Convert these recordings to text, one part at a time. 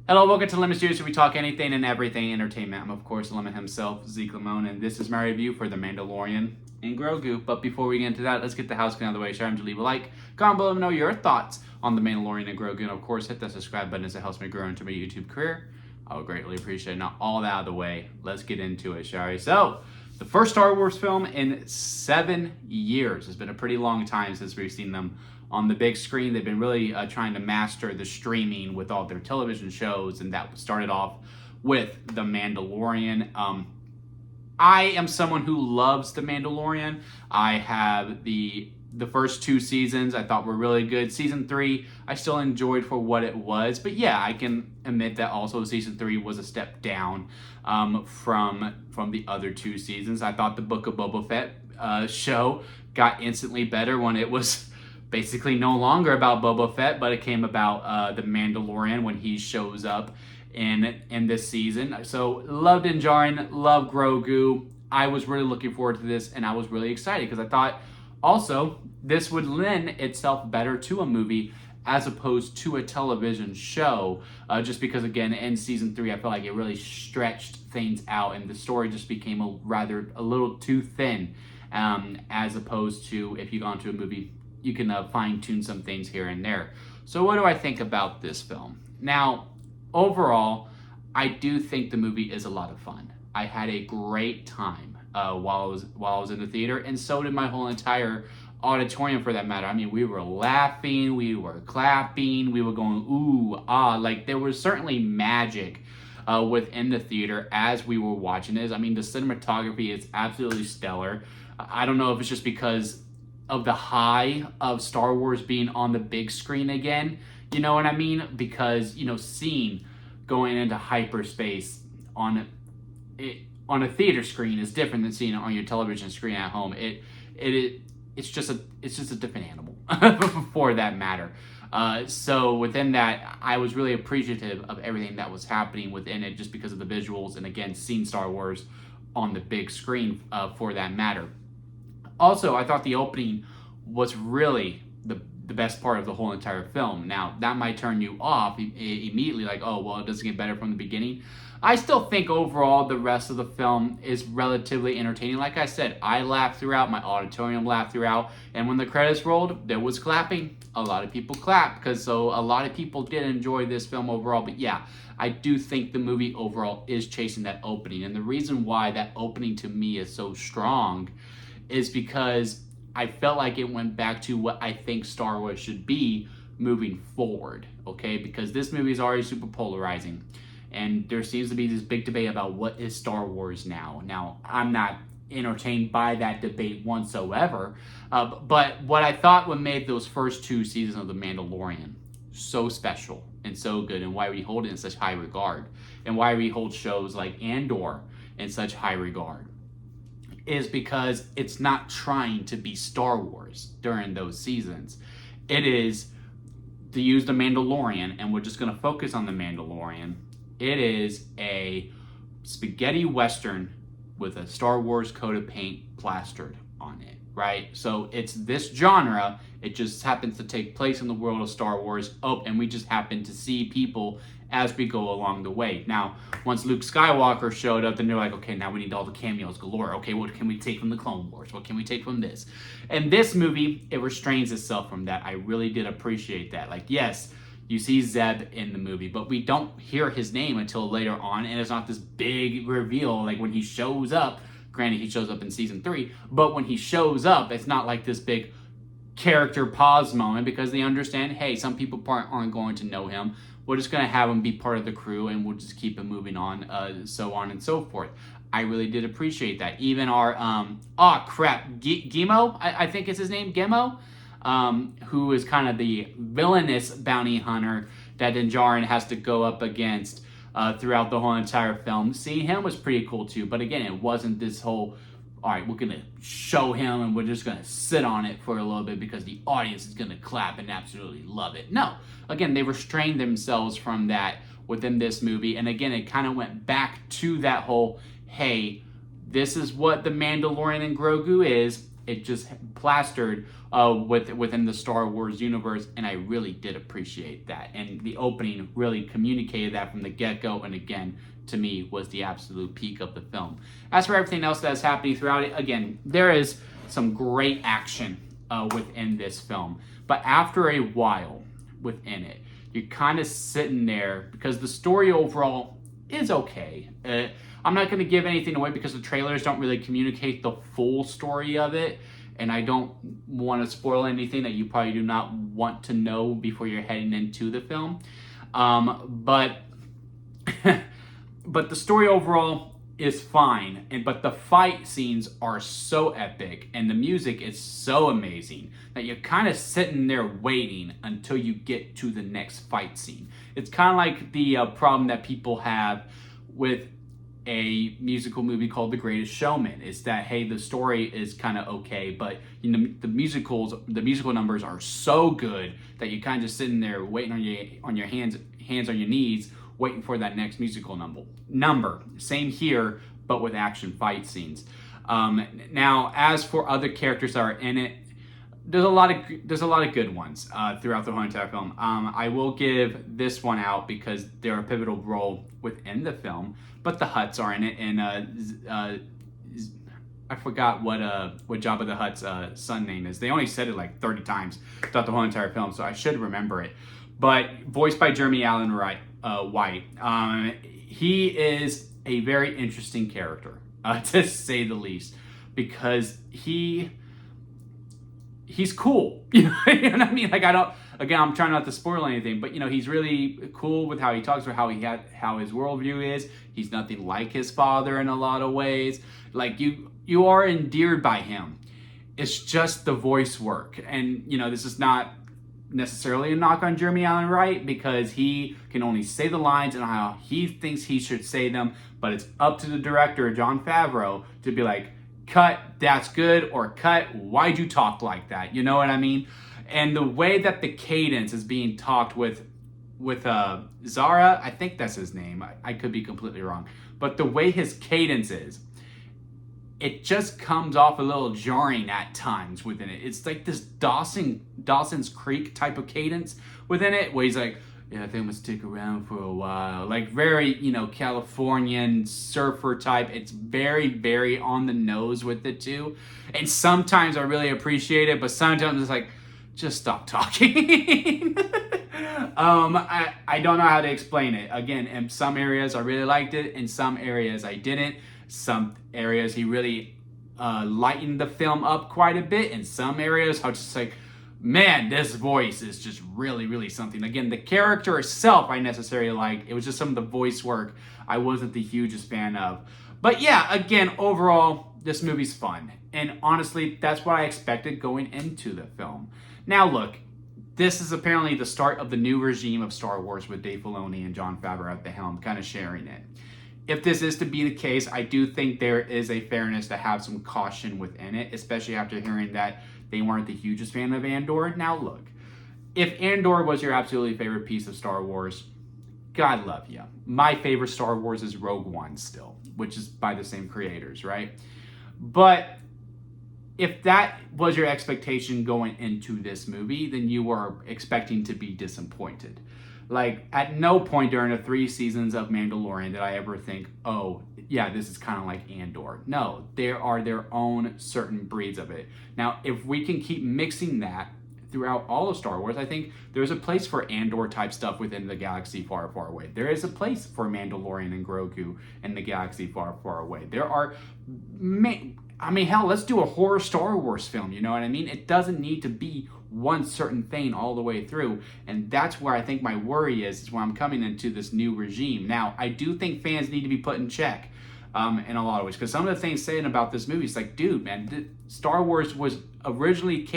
Hello, welcome to Lemon Juice, where we talk anything and everything entertainment. I'm, of course, Lemon himself, Zeke Lemon, and this is my review for The Mandalorian and Grogu. But before we get into that, let's get the house clean out of the way. Sure, I'm to leave a like, comment below, let me know your thoughts on The Mandalorian and Grogu, and of course, hit that subscribe button as it helps me grow into my YouTube career. I would greatly appreciate it. Now, all that out of the way, let's get into it, shall we? So, the first Star Wars film in 7 years. It's been a pretty long time since we've seen them on the big screen. They've been really trying to master the streaming with all their television shows, and that started off with The Mandalorian. I am someone who loves The Mandalorian. I have the first 2 seasons I thought were really good. Season 3 I still enjoyed for what it was, but yeah, I can admit that also season 3 was a step down from the other 2 seasons. I thought the Book of Boba Fett show got instantly better when it was basically no longer about Boba Fett, but it came about the Mandalorian when he shows up in this season. So loved Din Djarin, loved Grogu. I was really looking forward to this, and I was really excited because I thought also this would lend itself better to a movie as opposed to a television show, just because again in season 3 I felt like it really stretched things out and the story just became a little too thin, as opposed to if you go into a movie you can fine-tune some things here and there. So what do I think about this film? Now, overall, I do think the movie is a lot of fun. I had a great time while I was in the theater, and so did my whole entire auditorium for that matter. I mean, we were laughing, we were clapping, we were going ooh, ah, like there was certainly magic within the theater as we were watching this. I mean, the cinematography is absolutely stellar. I don't know if it's just because of the high of Star Wars being on the big screen again, you know what I mean? Because, you know, seeing going into hyperspace on a theater screen is different than seeing it on your television screen at home. It's just a different animal for that matter. So within that, I was really appreciative of everything that was happening within it just because of the visuals and again, seeing Star Wars on the big screen for that matter. Also, I thought the opening was really the best part of the whole entire film. Now, that might turn you off immediately, like, oh, well, it doesn't get better from the beginning. I still think overall the rest of the film is relatively entertaining. Like I said, I laughed throughout, my auditorium laughed throughout, and when the credits rolled, there was clapping. A lot of people clapped, so a lot of people did enjoy this film overall. But yeah, I do think the movie overall is chasing that opening. And the reason why that opening to me is so strong is because I felt like it went back to what I think Star Wars should be moving forward, okay? Because this movie is already super polarizing, and there seems to be this big debate about what is Star Wars now. Now, I'm not entertained by that debate whatsoever, but what I thought what made those first 2 seasons of The Mandalorian so special and so good, and why we hold it in such high regard, and why we hold shows like Andor in such high regard, is because it's not trying to be Star Wars during those seasons. It is, to use The Mandalorian, and we're just going to focus on The Mandalorian, it is a spaghetti western with a Star Wars coat of paint plastered on it, right? So it's this genre, it just happens to take place in the world of Star Wars. Oh, and we just happen to see people as we go along the way. Now, once Luke Skywalker showed up, then they're like, okay, now we need all the cameos galore. Okay, what can we take from the Clone Wars? What can we take from this? And this movie, it restrains itself from that. I really did appreciate that. Like, yes, you see Zeb in the movie, but we don't hear his name until later on, and it's not this big reveal like when he shows up. Granted, he shows up in season 3, but when he shows up, it's not like this big character pause moment because they understand, hey, some people aren't going to know him. We're just going to have him be part of the crew, and we'll just keep him moving on, so on and so forth. I really did appreciate that. Even our, Gemo, I think is his name, Gemo, who is kind of the villainous bounty hunter that Din Djarin has to go up against throughout the whole entire film. Seeing him was pretty cool too, but again, it wasn't this whole, all right, we're going to show him and we're just going to sit on it for a little bit because the audience is going to clap and absolutely love it. No. Again, they restrained themselves from that within this movie. And again, it kind of went back to that whole, hey, this is what The Mandalorian and Grogu is. it just plastered within the Star Wars universe, and I really did appreciate that. And the opening really communicated that from the get-go, and again, to me, was the absolute peak of the film. As for everything else that's happening throughout it, again, there is some great action within this film. But after a while within it, you're kind of sitting there because the story overall is okay. I'm not going to give anything away because the trailers don't really communicate the full story of it, and I don't want to spoil anything that you probably do not want to know before you're heading into the film. But the story overall is fine, but the fight scenes are so epic and the music is so amazing that you're kind of sitting there waiting until you get to the next fight scene. It's kind of like the problem that people have with a musical movie called The Greatest Showman, is that, hey, the story is kind of okay, but you know, the musical numbers are so good that you're kind of just sitting there waiting on your hands on your knees, waiting for that next musical number. Same here, but with action fight scenes. Now, as for other characters that are in it, there's a lot of good ones throughout the whole entire film. I will give this one out because they're a pivotal role within the film, but the Hutts are in it, and I forgot what Jabba the Hutt's son name is. They only said it like 30 times throughout the whole entire film, so I should remember it. But voiced by Jeremy Allen White, he is a very interesting character, to say the least, because he's cool. You know what I mean? Like, I'm trying not to spoil anything, but you know, he's really cool with how he talks, or how his worldview is. He's nothing like his father in a lot of ways. Like, you are endeared by him. It's just the voice work. And you know, this is not necessarily a knock on Jeremy Allen White, because he can only say the lines and how he thinks he should say them, but it's up to the director, Jon Favreau, to be like, cut, that's good, or cut, why'd you talk like that? You know what I mean? And the way that the cadence is being talked with Zara, I think that's his name, I could be completely wrong, but the way his cadence is, it just comes off a little jarring at times within it. It's like this Dawson's Creek type of cadence within it, where he's like, yeah, I think I'm gonna stick around for a while. Like, very, you know, Californian surfer type. It's very, very on the nose with it too. And sometimes I really appreciate it, but sometimes it's like, just stop talking. I don't know how to explain it. Again, in some areas I really liked it, in some areas I didn't. Some areas he really lightened the film up quite a bit. In some areas I was just like, man, this voice is just really, really something. Again, the character itself I necessarily liked. It was just some of the voice work I wasn't the hugest fan of. But yeah, again, overall, this movie's fun. And honestly, that's what I expected going into the film. Now look, this is apparently the start of the new regime of Star Wars with Dave Filoni and Jon Favreau at the helm, kind of sharing it. If this is to be the case, I do think there is a fairness to have some caution within it, especially after hearing that they weren't the hugest fan of Andor. Now look, if Andor was your absolutely favorite piece of Star Wars, God love you. My favorite Star Wars is Rogue One still, which is by the same creators, right? But if that was your expectation going into this movie, then you were expecting to be disappointed. Like, at no point during the 3 seasons of Mandalorian did I ever think, oh, yeah, this is kind of like Andor. No, there are their own certain breeds of it. Now, if we can keep mixing that throughout all of Star Wars, I think there's a place for Andor-type stuff within the galaxy far, far away. There is a place for Mandalorian and Grogu in the galaxy far, far away. There are... I mean, hell, let's do a horror Star Wars film, you know what I mean? It doesn't need to be one certain thing all the way through, and that's where I think my worry is when I'm coming into this new regime. Now, I do think fans need to be put in check in a lot of ways, because some of the things saying about this movie is like, dude, man, Star Wars was originally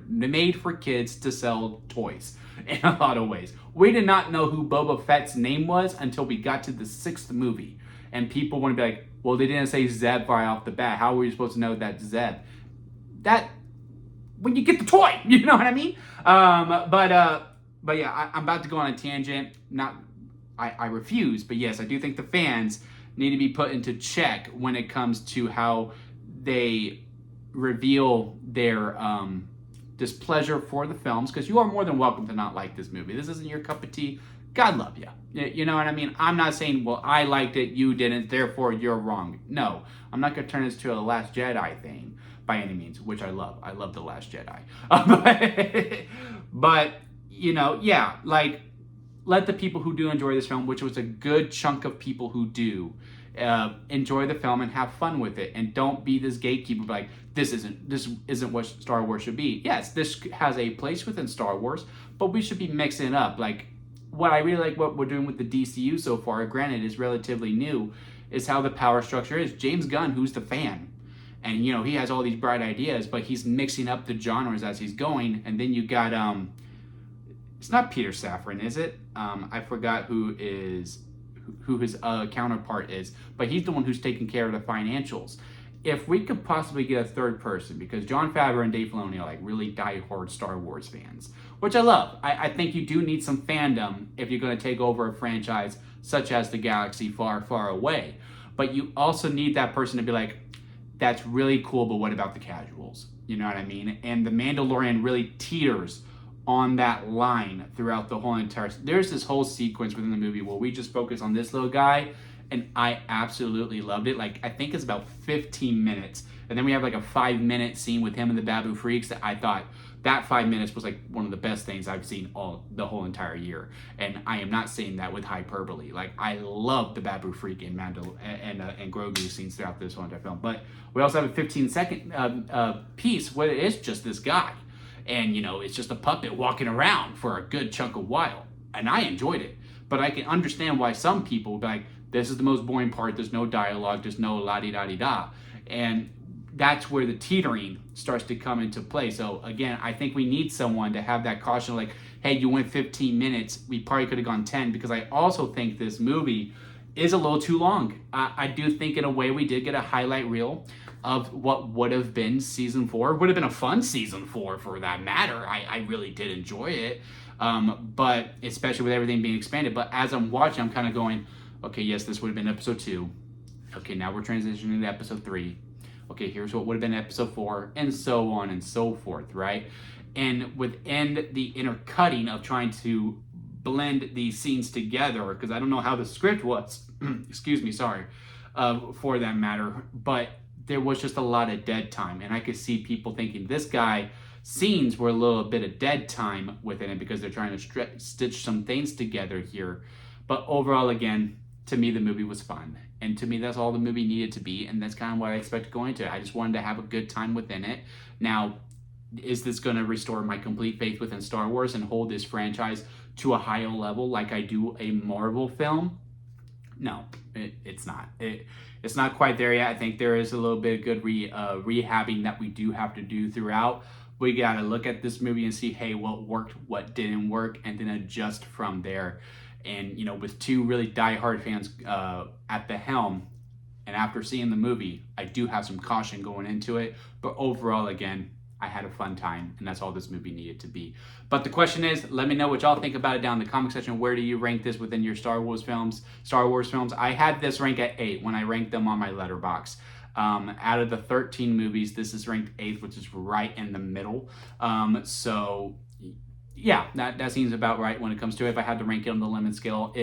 made for kids to sell toys in a lot of ways. We did not know who Boba Fett's name was until we got to the 6th movie, and people want to be like, well, they didn't say Zeb right off the bat. How were you supposed to know that's Zeb? That, when you get the toy, you know what I mean? But yeah, I'm about to go on a tangent. I refuse, but yes, I do think the fans need to be put into check when it comes to how they reveal their displeasure for the films, because you are more than welcome to not like this movie. This isn't your cup of tea. God love you. You know what I mean? I'm not saying, well, I liked it, you didn't, therefore you're wrong. No, I'm not going to turn this to a Last Jedi thing by any means, which I love. I love The Last Jedi. But, you know, yeah, like, let the people who do enjoy this film, which was a good chunk of people who do, enjoy the film and have fun with it, and don't be this gatekeeper like, this isn't what Star Wars should be. Yes, this has a place within Star Wars, but we should be mixing it up. Like, what I really like what we're doing with the DCU so far, granted is relatively new, is how the power structure is. James Gunn, who's the fan, and you know, he has all these bright ideas, but he's mixing up the genres as he's going. And then you got it's not Peter Safran, is it? I forgot who his counterpart is, but he's the one who's taking care of the financials. If we could possibly get a third person, because Jon Favreau and Dave Filoni are like really die-hard Star Wars fans, which I love. I think you do need some fandom if you're going to take over a franchise such as the galaxy far, far away. But you also need that person to be like, that's really cool, but what about the casuals? You know what I mean? And The Mandalorian really teeters on that line throughout the whole entire... There's this whole sequence within the movie where we just focus on this little guy, and I absolutely loved it. Like, I think it's about 15 minutes. And then we have like a 5-minute scene with him and the Babu Freaks that I thought that 5 minutes was like one of the best things I've seen the whole entire year. And I am not saying that with hyperbole. Like, I love the Babu Freak and and Grogu scenes throughout this whole entire film. But we also have a 15-second piece where it's just this guy. And, you know, it's just a puppet walking around for a good chunk of while. And I enjoyed it. But I can understand why some people would be like, this is the most boring part. There's no dialogue. There's no la-di-da-di-da. And that's where the teetering starts to come into play. So, again, I think we need someone to have that caution like, hey, you went 15 minutes. We probably could have gone 10, because I also think this movie is a little too long. I do think in a way we did get a highlight reel of what would have been season 4. Would have been a fun season 4 for that matter. I really did enjoy it. But especially with everything being expanded. But as I'm watching, I'm kind of going, okay, yes, this would have been episode 2. Okay, now we're transitioning to episode 3. Okay, here's what would have been episode 4, and so on and so forth, right? And within the intercutting of trying to blend these scenes together, because I don't know how the script was, excuse me, sorry, for that matter, but there was just a lot of dead time, and I could see people thinking this guy scenes were a little bit of dead time within it because they're trying to stitch some things together here. But overall, again, to me, the movie was fun. And to me, that's all the movie needed to be. And that's kind of what I expected going into it. I just wanted to have a good time within it. Now, is this going to restore my complete faith within Star Wars and hold this franchise to a higher level like I do a Marvel film? No, it's not. It's not quite there yet. I think there is a little bit of good rehabbing that we do have to do throughout. We got to look at this movie and see, hey, what worked, what didn't work, and then adjust from there. And, you know, with two really diehard fans at the helm, and after seeing the movie, I do have some caution going into it. But overall, again, I had a fun time, and that's all this movie needed to be. But the question is, let me know what y'all think about it down in the comment section. Where do you rank this within your Star Wars films? I had this rank at 8 when I ranked them on my letterbox. Out of the 13 movies, this is ranked 8th, which is right in the middle. So yeah, that seems about right when it comes to it. If I had to rank it on the lemon scale,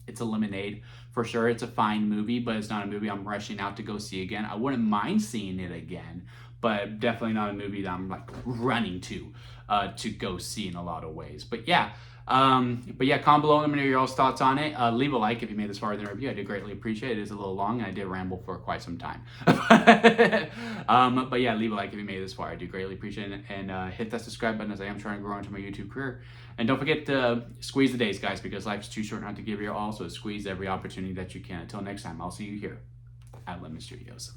it's a lemonade for sure. It's a fine movie, but it's not a movie I'm rushing out to go see again. I wouldn't mind seeing it again, but definitely not a movie that I'm like running to go see in a lot of ways. But yeah, comment below. Let me know your all's thoughts on it. Leave a like if you made this far in the review. I do greatly appreciate it. It is a little long, and I did ramble for quite some time. But yeah, leave a like if you made it this far. I do greatly appreciate it. And hit that subscribe button as I am trying to grow into my YouTube career. And don't forget to squeeze the days, guys, because life's too short not to give your all. So squeeze every opportunity that you can. Until next time, I'll see you here at Lemon Studios.